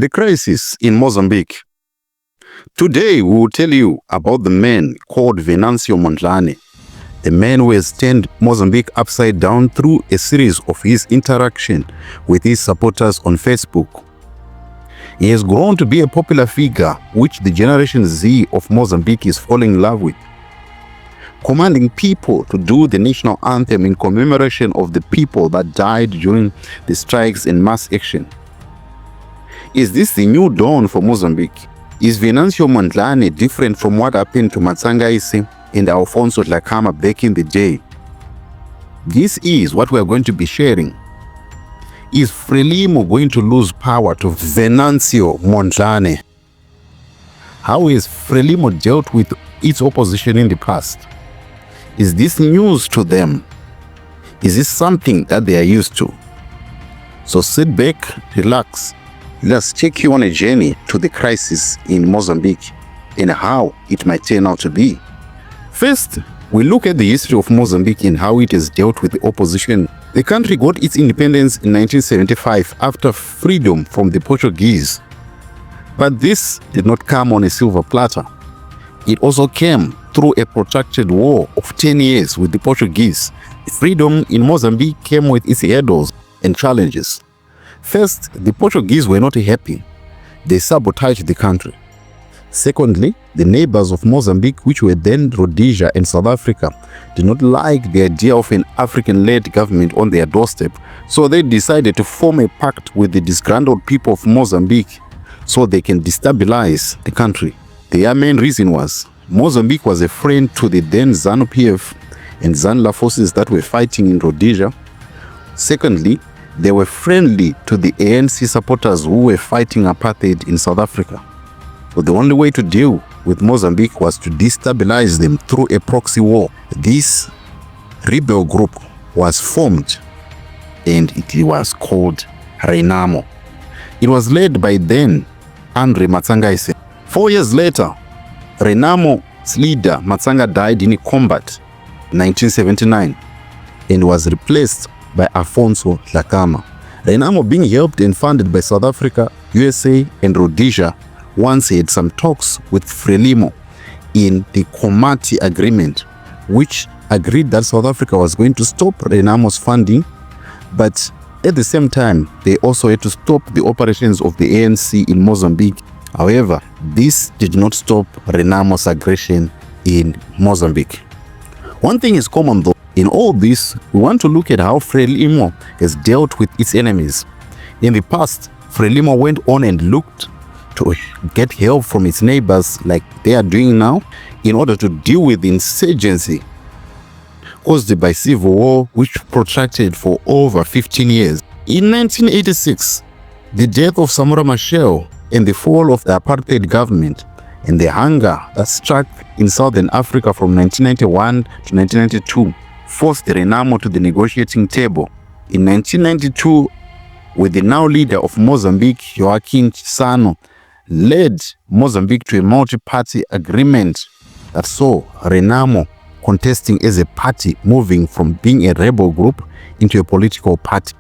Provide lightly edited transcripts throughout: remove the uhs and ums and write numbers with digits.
The crisis in Mozambique. Today, we will tell you about the man called Venancio Mondlane, the man who has turned Mozambique upside down through a series of his interaction with his supporters on Facebook. He has grown to be a popular figure which the Generation Z of Mozambique is falling in love with, commanding people to do the national anthem in commemoration of the people that died during the strikes and mass action. Is this the new dawn for Mozambique? Is Venancio Mondlane different from what happened to Matsangaise and Alfonso Dhlakama back in the day? This is what we are going to be sharing. Is Frelimo going to lose power to Venancio Mondlane? How has Frelimo dealt with its opposition in the past? Is this news to them? Is this something that they are used to? So sit back, relax. Let's take you on a journey to the crisis in Mozambique and how it might turn out to be. First, we look at the history of Mozambique and how it has dealt with the opposition. The country got its independence in 1975 after freedom from the Portuguese. But this did not come on a silver platter. It also came through a protracted war of 10 years with the Portuguese. Freedom in Mozambique came with its hurdles and challenges. First, the Portuguese were not happy. They sabotaged the country. Secondly, the neighbors of Mozambique, which were then Rhodesia and South Africa, did not like the idea of an African-led government on their doorstep, so they decided to form a pact with the disgruntled people of Mozambique so they can destabilize the country. Their main reason was Mozambique was a friend to the then ZANU-PF and ZANLA forces that were fighting in Rhodesia. Secondly, they were friendly to the ANC supporters who were fighting apartheid in South Africa. So the only way to deal with Mozambique was to destabilize them through a proxy war. This rebel group was formed and it was called Renamo. It was led by then Andre Matsangaise. 4 years later, Renamo's leader Matsanga died in combat in 1979 and was replaced by Alfonso Dhlakama. Renamo, being helped and funded by South Africa, USA and Rhodesia, once had some talks with Frelimo in the Komati Agreement, which agreed that South Africa was going to stop Renamo's funding, but at the same time, they also had to stop the operations of the ANC in Mozambique. However, this did not stop Renamo's aggression in Mozambique. One thing is common though. In all this, we want to look at how Frelimo has dealt with its enemies. In the past, Frelimo went on and looked to get help from its neighbors like they are doing now in order to deal with the insurgency caused by civil war which protracted for over 15 years. In 1986, the death of Samora Machel and the fall of the apartheid government and the hunger that struck in Southern Africa from 1991 to 1992 forced Renamo to the negotiating table. In 1992, with the now leader of Mozambique, Joaquim Chissano, led Mozambique to a multi-party agreement that saw Renamo contesting as a party, moving from being a rebel group into a political party.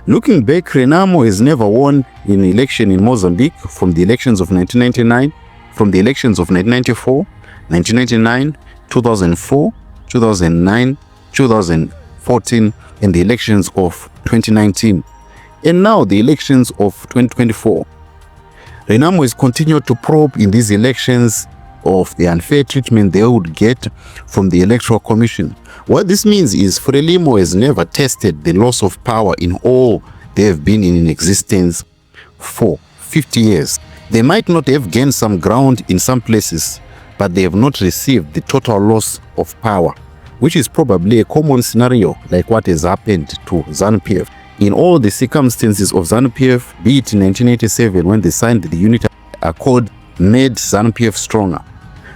Looking back, Renamo has never won an election in Mozambique from the elections of 1999, from the elections of 1994, 1999, 2004, 2009, 2014, and the elections of 2019, and now the elections of 2024. Renamo has continued to probe in these elections of the unfair treatment they would get from the Electoral Commission. What this means is Frelimo has never tested the loss of power in all they have been in existence for 50 years. They might not have gained some ground in some places, but they have not received the total loss of power, which is probably a common scenario like what has happened to ZANU-PF. In all the circumstances of ZANU-PF, be it in 1987 when they signed the Unity Accord, made ZANU-PF stronger.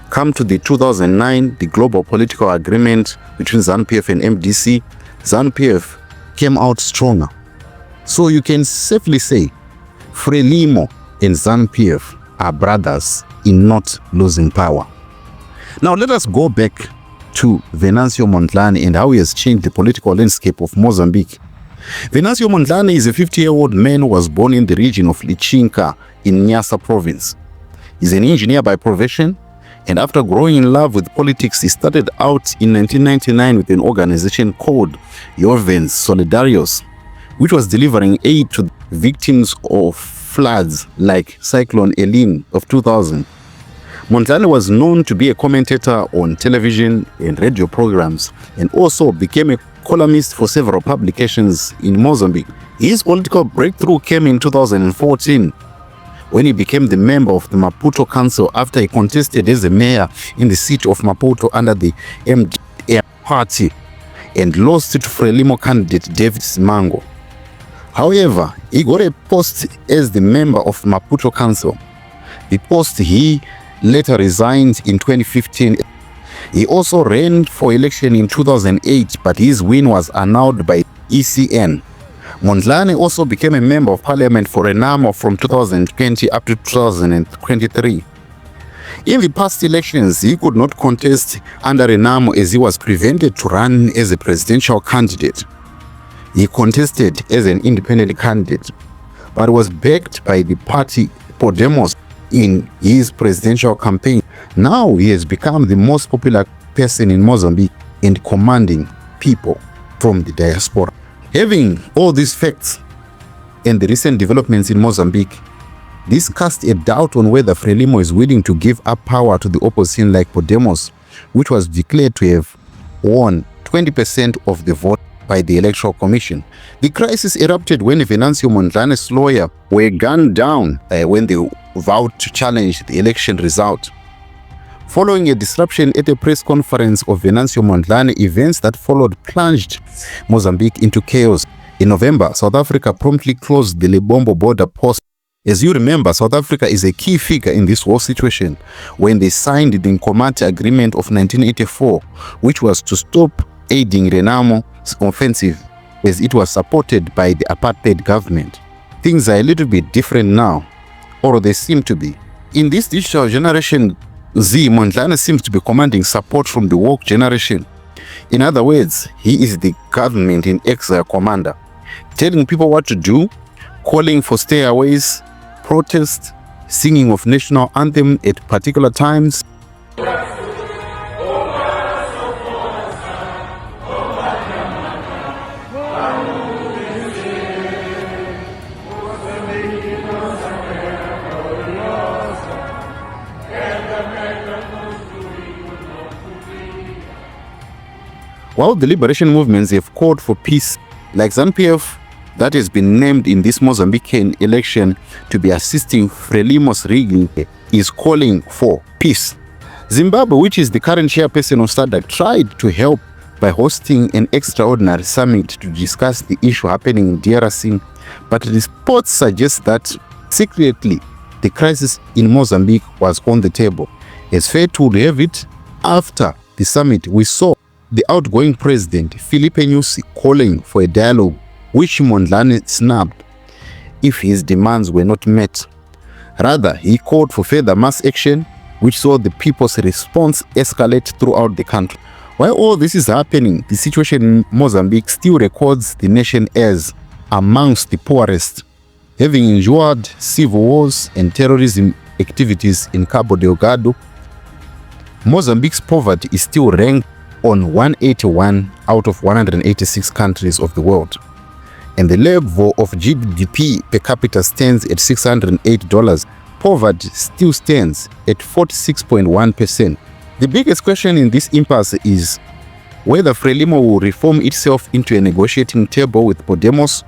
Come to the 2009, the global political agreement between ZANU-PF and MDC, ZANU-PF came out stronger. So you can safely say Frelimo and ZANU-PF are brothers in not losing power. Now let us go back to Venancio Mondlane and how he has changed the political landscape of Mozambique. Venancio Mondlane is a 50-year-old man who was born in the region of Lichinga in Nyasa province. He's an engineer by profession, and after growing in love with politics, he started out in 1999 with an organization called Jovens Solidarios, which was delivering aid to victims of floods like Cyclone Elene of 2000. Mondlane was known to be a commentator on television and radio programs, and also became a columnist for several publications in Mozambique. His political breakthrough came in 2014 when he became the member of the Maputo Council after he contested as a mayor in the city of Maputo under the MDM party and lost to Frelimo candidate David Simango. However, he got a post as the member of Maputo Council. The post he later resigned in 2015. He also ran for election in 2008, but his win was annulled by ECN. Mondlane also became a member of parliament for Renamo from 2020 up to 2023. In the past elections, he could not contest under Renamo as he was prevented to run as a presidential candidate. He contested as an independent candidate, but was backed by the party Podemos in his presidential campaign. Now he has become the most popular person in Mozambique and commanding people from the diaspora. Having all these facts and the recent developments in Mozambique, this cast a doubt on whether Frelimo is willing to give up power to the opposition like Podemos, which was declared to have won 20% of the vote by the Electoral Commission. The crisis erupted when Venancio Mondlane's lawyer were gunned down when they vowed to challenge the election result. Following a disruption at a press conference of Venancio Mondlane, events that followed plunged Mozambique into chaos. In November, South Africa promptly closed the Lebombo border post. As you remember, South Africa is a key figure in this whole situation when they signed the Nkomati Agreement of 1984, which was to stop aiding Renamo's offensive as it was supported by the apartheid government. Things are a little bit different now, or they seem to be. In this digital generation, Mondlane seems to be commanding support from the woke generation. In other words, he is the government in exile commander, telling people what to do, calling for stayaways, protests, singing of national anthem at particular times. While the liberation movements have called for peace, like ZANU-PF, that has been named in this Mozambican election to be assisting Frelimo's rigging, is calling for peace. Zimbabwe, which is the current chairperson of SADC, tried to help by hosting an extraordinary summit to discuss the issue happening in DRC, but reports suggest that secretly the crisis in Mozambique was on the table. As fate would have it, after the summit, we saw the outgoing president, Filipe Nyusi, calling for a dialogue, which Mondlane snubbed if his demands were not met. Rather, he called for further mass action, which saw the people's response escalate throughout the country. While all this is happening, the situation in Mozambique still records the nation as amongst the poorest, having endured civil wars and terrorism activities in Cabo Delgado. Mozambique's poverty is still ranked on 181 out of 186 countries of the world, and the level of GDP per capita stands at $608. Poverty still stands at 46.1%. The biggest question in this impasse is whether Frelimo will reform itself into a negotiating table with Podemos,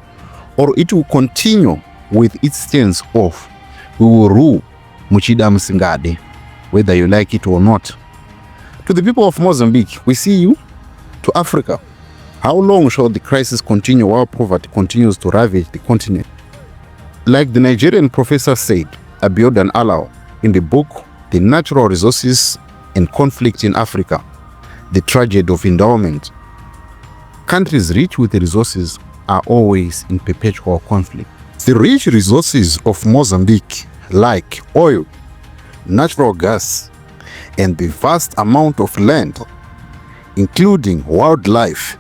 or it will continue with its stance of we will rule Muchida Msingade, whether you like it or not. To the people of Mozambique, we see you. To Africa, how long shall the crisis continue while poverty continues to ravage the continent? Like the Nigerian professor said, Abiodun Alao, in the book The Natural Resources and Conflict in Africa, The Tragedy of Endowment, countries rich with resources are always in perpetual conflict. The rich resources of Mozambique, like oil, natural gas, and the vast amount of land, including wildlife,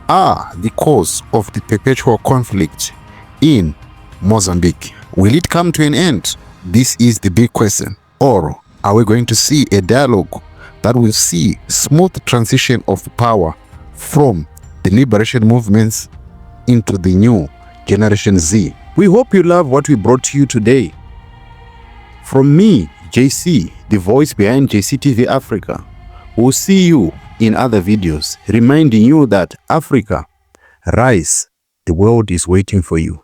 are the cause of the perpetual conflict in Mozambique? Will it come to an end? This is the big question. Or are we going to see a dialogue that will see smooth transition of power from the liberation movements into the new Generation Z? We hope you love what we brought to you today. From me, JC, the voice behind JCTV Africa, we'll see you in other videos, reminding you that Africa, rise, the world is waiting for you.